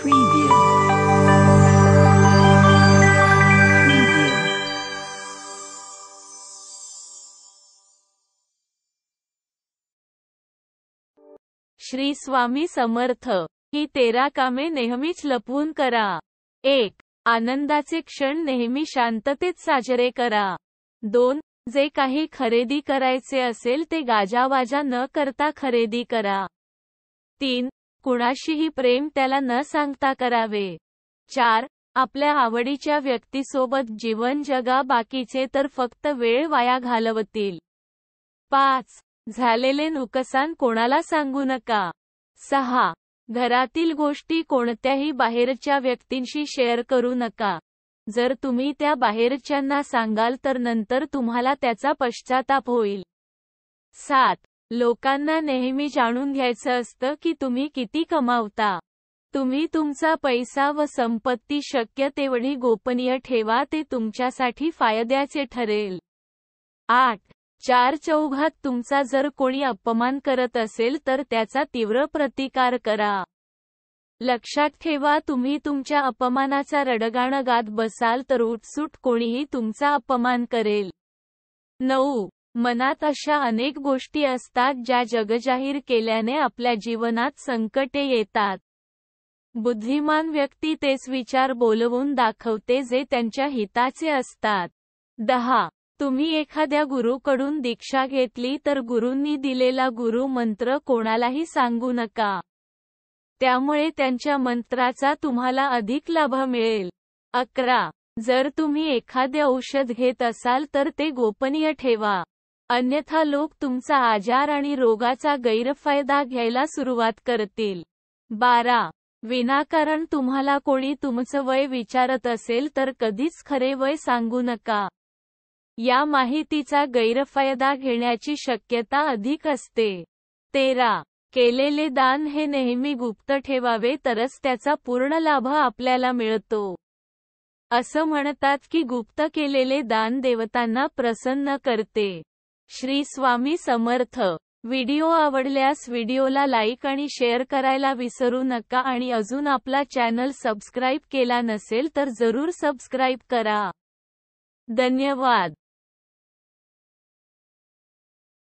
Preview. Preview. Shri Swami Samarth. ही 13 कामे नेहमीच लपवून करा. 1. आनंदाचे क्षण नेहमी शांततेत साजरे करा. 2. जे काही खरेदी करायचे असेल ते गाजावाजा न करता खरेदी करा. 3. कुणाशीही प्रेम त्याला न सांगता करावे. 4. आपल्या आवडीच्या व्यक्तीसोबत जीवन जगा, बाकीचे तर फक्त वेळ वाया घालवतील. 5. झालेले नुकसान कोणाला सांगू नका. 6. घरातील गोष्टी कोणत्याही बाहेरच्या व्यक्तींशी शेअर करू नका. जर तुम्ही त्या बाहेरच्यांना सांगाल तर नंतर तुम्हाला त्याचा पश्चाताप होईल. 7. लोकांना नेहमी जाणून घ्यायचं असतं की तुम्ही किती कमावता. तुम्ही तुमचा पैसा व संपत्ती शक्य तेवढी गोपनीय ठेवा, ते तुमच्यासाठी फायद्याचे ठरेल. 8. चारचौघात तुमचा जर कोणी अपमान करत असेल तर त्याचा तीव्र प्रतिकार करा. लक्षात ठेवा, तुम्ही तुमच्या अपमानाचा रडगाणं गात बसाल तर उठसूट कोणीही तुमचा अपमान करेल. 9. मनात अशा अनेक गोष्टी असतात ज्या जगजाहीर केल्याने आपल्या जीवनात संकटे येतात. बुद्धिमान व्यक्ती तेच विचार बोलवून दाखवते जे त्यांच्या हिताचे असतात. 10. तुम्ही एखाद्या गुरूकडून दीक्षा घेतली तर गुरूंनी दिलेला गुरु मंत्र कोणालाही सांगू नका. त्यामुळे त्यांच्या मंत्राचा तुम्हाला अधिक लाभ मिळेल. 11. जर तुम्ही एखादे औषध घेत असाल तर ते गोपनीय ठेवा. अन्यथा लोक तुमचा आजार आणि रोगाचा गैरफायदा घ्यायला सुरुवात करतील. 12. विनाकारण तुम्हाला कोणी तुमचं वय विचारत असेल तर कधीच खरे वय सांगू नका. या माहितीचा गैरफायदा घेण्याची शक्यता अधिक असते. 13. केलेले दान हे नेहमी गुप्त ठेवावे, तरच त्याचा पूर्ण लाभ आपल्याला मिळतो. असं म्हणतात की गुप्त केलेले दान देवतांना प्रसन्न करते. श्री स्वामी समर्थ. व्हिडिओ आवडल्यास व्हिडिओला लाईक आणि शेअर करायला विसरू नका आणि अजून आपला चॅनल सबस्क्राईब केला नसेल तर जरूर सबस्क्राईब करा. धन्यवाद.